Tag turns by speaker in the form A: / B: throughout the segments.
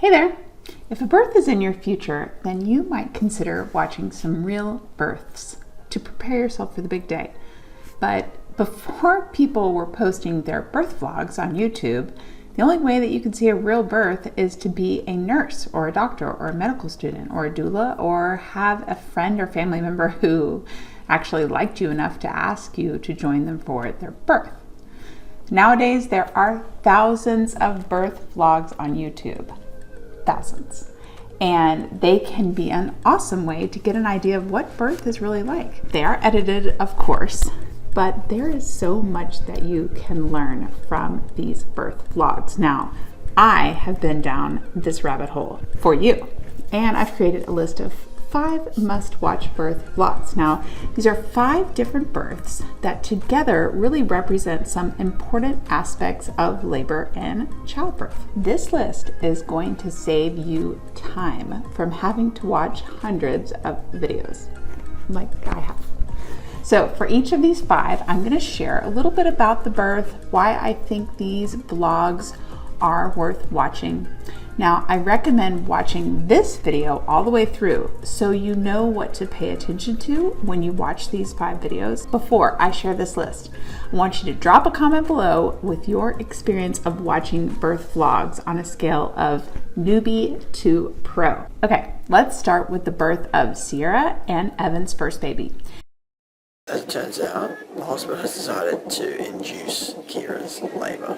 A: Hey there! If a birth is in your future, then you might consider watching some real births to prepare yourself for the big day. But before people were posting their birth vlogs on YouTube, the only way that you could see a real birth is to be a nurse or a doctor or a medical student or a doula, or have a friend or family member who actually liked you enough to ask you to join them for their birth. Nowadays, there are thousands of birth vlogs on YouTube. Thousands. And they can be an awesome way to get an idea of what birth is really like. They are edited, of course, but there is so much that you can learn from these birth vlogs. Now, I have been down this rabbit hole for you, and I've created a list of 5 must-watch birth vlogs. Now, these are 5 different births that together really represent some important aspects of labor and childbirth. This list is going to save you time from having to watch hundreds of videos like I have. So for each of these 5, I'm going to share a little bit about the birth, why I think these vlogs are worth watching. Now, I recommend watching this video all the way through so you know what to pay attention to when you watch these 5 videos. Before I share this list, I want you to drop a comment below with your experience of watching birth vlogs on a scale of newbie to pro. Okay, let's start with the birth of Ciara and Evan's first baby.
B: As it turns out, the hospital has decided to induce Ciara's labour.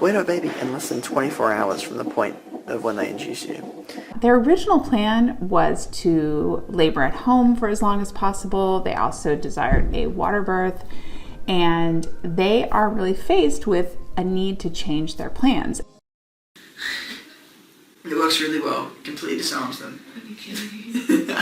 B: We had a baby in less than 24 hours from the point of when they induce you.
A: Their original plan was to labor at home for as long as possible. They also desired a water birth, and they are really faced with a need to change their plans.
B: It works really well. Completely disarms them.
C: Are you kidding me?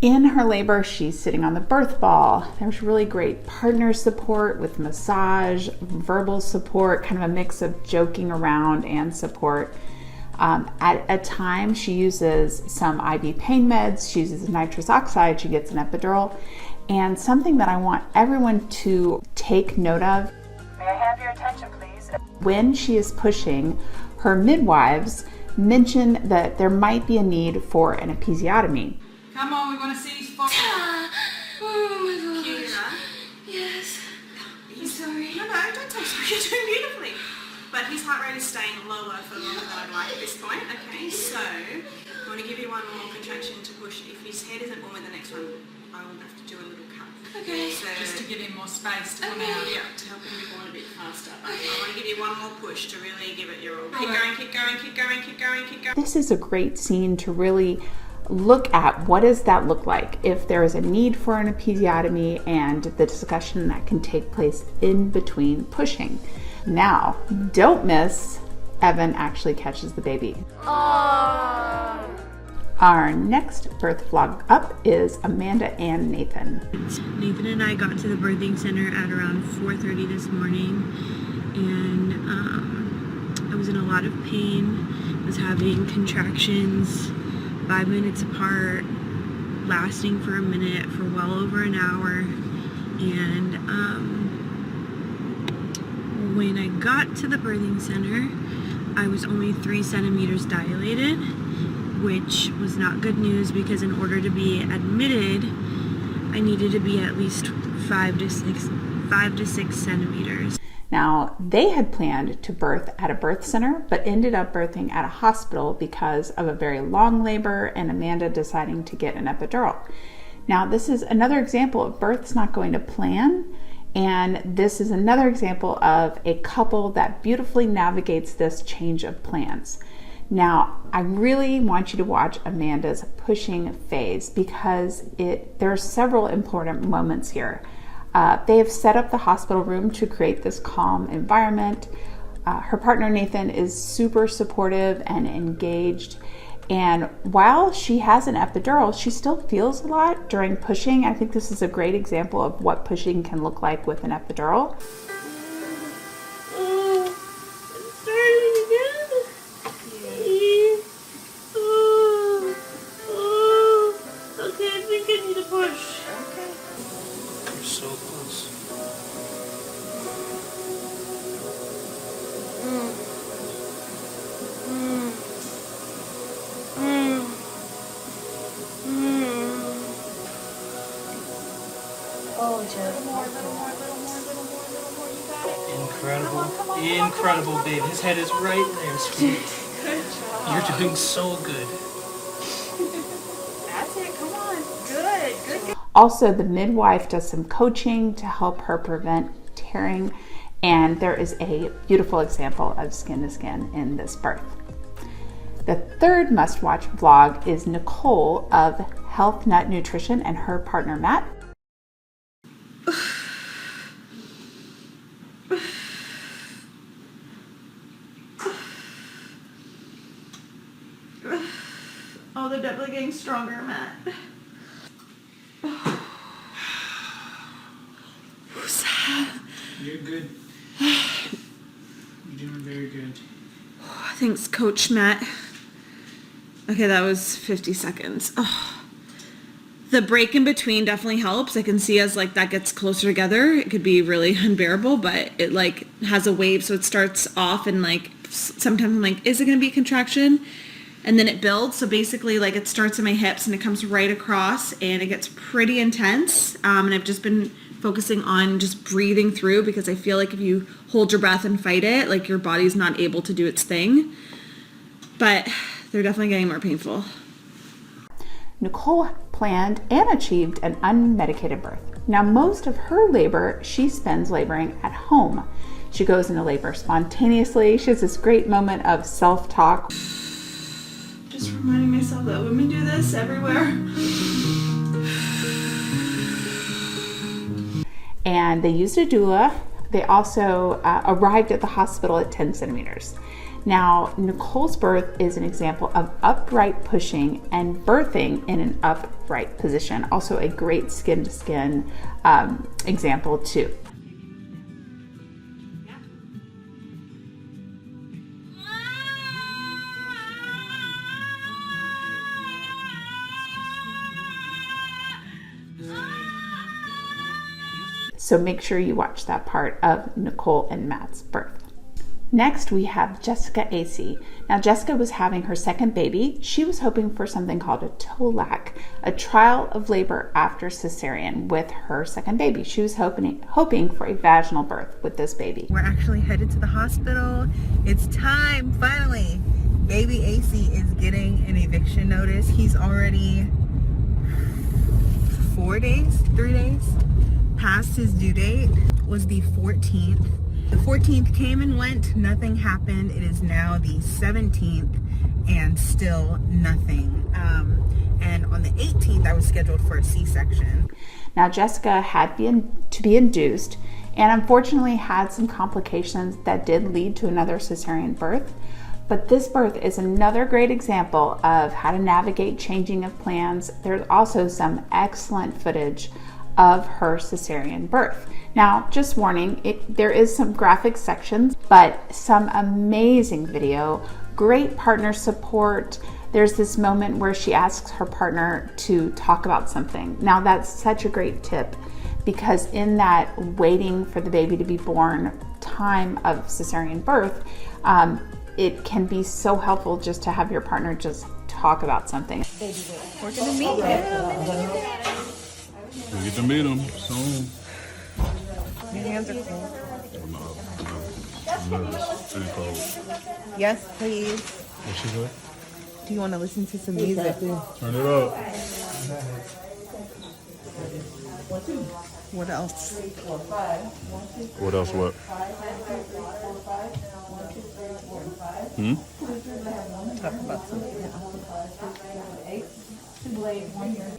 A: In her labor, she's sitting on the birth ball. There's really great partner support with massage, verbal support, kind of a mix of joking around and support. At a time, she uses some IV pain meds. She uses nitrous oxide. She gets an epidural. And something that I want everyone to take note of. May I have your attention, please? When she is pushing, her midwives mention that there might be a need for an episiotomy.
C: Come on, we want to see his phone.
D: Oh my gosh.
C: Ciara?
D: Yes. I'm sorry.
C: No, don't take sorry. You're doing beautifully. But his heart rate is staying lower for longer than I'd like at this point. Okay, so I want to give you one more contraction to push. If his head isn't warm with the next one, I will have to do a little cut.
D: Okay.
C: So
D: Just
C: to give him more space to come out. Yeah, to help him be born a bit faster. I want to give you one more push to really give it your all. Keep going, keep going, keep going, keep going, keep going.
A: This is a great scene to really look at what does that look like if there is a need for an episiotomy, and the discussion that can take place in between pushing. Now, don't miss, Evan actually catches the baby.
D: Aww.
A: Our next birth vlog up is Amanda and Nathan.
E: Nathan and I got to the birthing center at around 4:30 this morning, and I was in a lot of pain. I was having contractions 5 minutes apart, lasting for a minute for well over an hour. And when I got to the birthing center, I was only 3 centimeters dilated, which was not good news because in order to be admitted, I needed to be at least 5 to 6 centimeters.
A: Now, they had planned to birth at a birth center, but ended up birthing at a hospital because of a very long labor and Amanda deciding to get an epidural. Now, this is another example of births not going to plan, and this is another example of a couple that beautifully navigates this change of plans. Now, I really want you to watch Amanda's pushing phase because there are several important moments here. They have set up the hospital room to create this calm environment. Her partner Nathan is super supportive and engaged. And while she has an epidural, she still feels a lot during pushing. I think this is a great example of what pushing can look like with an epidural.
E: Okay, I think I need a push.
B: You're so close.
F: Incredible, incredible, babe. His head is right there, sweetie.
C: Good job.
F: You're doing so good.
C: That's it. Come on. Good.
A: Also, the midwife does some coaching to help her prevent tearing, and there is a beautiful example of skin to skin in this birth. The third must-watch vlog is Nicole of Health Nut Nutrition and her partner Matt.
C: Oh, they're definitely getting stronger, Matt.
F: You're good. You're doing very good.
C: Thanks, Coach Matt. Okay, that was 50 seconds. Oh. The break in between definitely helps. I can see as like that gets closer together, it could be really unbearable, but it like has a wave, so it starts off and like sometimes I'm like, is it gonna be a contraction? And then it builds, so basically like it starts in my hips and it comes right across and it gets pretty intense. And I've just been focusing on just breathing through, because I feel like if you hold your breath and fight it, like your body's not able to do its thing. But they're definitely getting more painful.
A: Nicole planned and achieved an unmedicated birth. Now, most of her labor, she spends laboring at home. She goes into labor spontaneously. She has this great moment of self-talk.
C: Just reminding myself that women do this everywhere.
A: And they used a doula. They also arrived at the hospital at 10 centimeters. Now, Nicole's birth is an example of upright pushing and birthing in an upright position. Also a great skin-to-skin example too. So make sure you watch that part of Nicole and Matt's birth. Next, we have Jessica AC. Now, Jessica was having her second baby. She was hoping for something called a TOLAC, a trial of labor after cesarean with her second baby. She was hoping for a vaginal birth with this baby.
E: We're actually headed to the hospital. It's time, finally. Baby AC is getting an eviction notice. He's already 3 days past his due date. Was the 14th. The 14th came and went, nothing happened. It is now the 17th and still nothing. And on the 18th, I was scheduled for a C-section.
A: Now, Jessica had to be induced and unfortunately had some complications that did lead to another cesarean birth. But this birth is another great example of how to navigate changing of plans. There's also some excellent footage of her cesarean birth. Now, just warning, there is some graphic sections, but some amazing video, great partner support. There's this moment where she asks her partner to talk about something. Now, that's such a great tip, because in that waiting for the baby to be born time of cesarean birth, it can be so helpful just to have your partner just talk about something.
E: We're gonna meet him.
G: We get to meet him soon.
E: Your hands are cold.
G: I'm nervous. Pretty cold.
E: Yes, please.
G: What she said?
E: Do you want to listen to some music?
G: Turn it up.
E: What else?
G: What else? What?
E: Talk about something.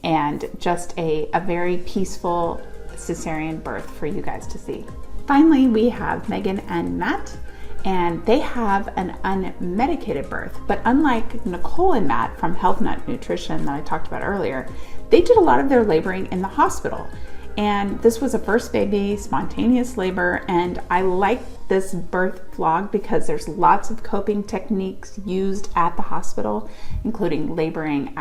A: And just a very peaceful cesarean birth for you guys to see. Finally, we have Megan and Matt, and they have an unmedicated birth. But unlike Nicole and Matt from Health Nut Nutrition that I talked about earlier, they did a lot of their laboring in the hospital. And this was a first baby, spontaneous labor, and I like this birth vlog because there's lots of coping techniques used at the hospital, including laboring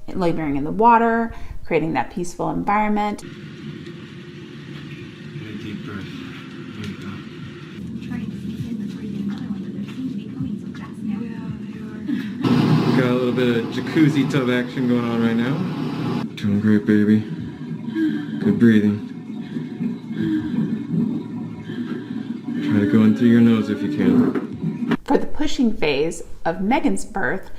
A: in the water, creating that peaceful environment.
F: Take a deep breath. There you go. Got a little bit of jacuzzi tub action going on right now. Doing great, baby. Good breathing.
H: if you can.
A: For the pushing phase of Megan's birth,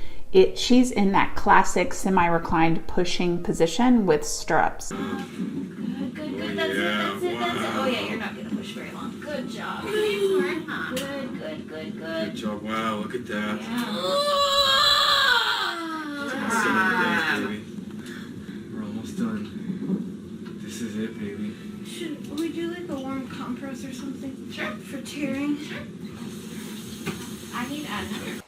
A: she's in that classic semi-reclined pushing position with stirrups.
D: Good. That's it. Oh yeah, you're not gonna push very long. Good job. Good.
H: Good job. Wow, look at that.
D: Yeah.
H: Baby. We're almost done. This is it, baby.
D: Should we do like a warm compress or something? Sure. For tearing? Sure. I need another.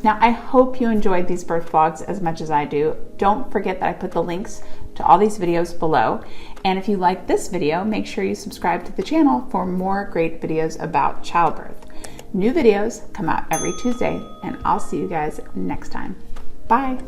A: Now, I hope you enjoyed these birth vlogs as much as I do. Don't forget that I put the links to all these videos below. And if you like this video, make sure you subscribe to the channel for more great videos about childbirth. New videos come out every Tuesday, and I'll see you guys next time. Bye.